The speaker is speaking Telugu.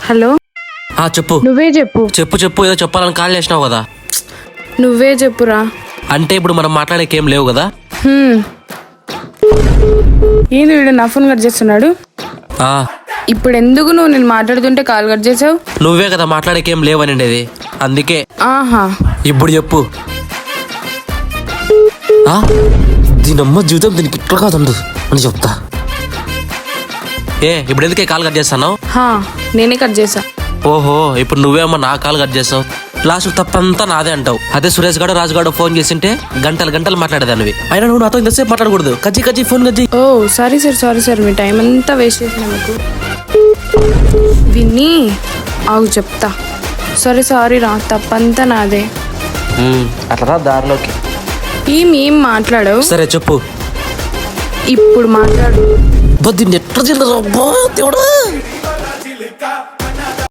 హలో, చెప్పు. నువ్వే చెప్పు. చెప్పు ఏదో చెప్పాలని కాల్ చేసినావు కదా. నువ్వే చెప్పురా. అంటే ఇప్పుడు మనం మాట్లాడేకేం లేవు కదా. ఏంది వీడు నా ఫోన్ కట్ చేస్తున్నాడు? ఇప్పుడు ఎందుకు నువ్వు నేను మాట్లాడుతుంటే కాల్ కట్ చేసావు? నువ్వే కదా మాట్లాడేకేం లేవనండి, అందుకే. ఆహా, ఇప్పుడు చెప్పు. దీనమ్మ జీవితం దీనికి ఇట్లా కాదండు అని చెప్తా. ఇప్పుడు ఎందుకే కాల్ కట్ చేస్తాను? నేనే కట్ చేసా. ఓహో, ఇప్పుడు నువ్వేమో నా కాల్ కట్ చేస్తావు. లాస్ట్ తప్పంతా నాదే అంటావు. అదే సురేష్ గారు రాజుగాడు ఫోన్ చేసింటే గంటలు మాట్లాడేదానివి. అయినా నువ్వు నాతో ఇంతసేపు మాట్లాడకూడదు. కజ్జి ఫోన్ కజ్జి. ఓ సారీ సార్, మీ టైం అంతా వేస్ట్ చేసిన మీకు. విన్నీ ఆగు చెప్తా. సారీ రా, తప్పంతా నాదే. అట్లా దారిలోకి ఏం మాట్లాడవు? సరే చెప్పు. ఇప్పుడు మాట్లాడు. దీన్ని ఎట్లా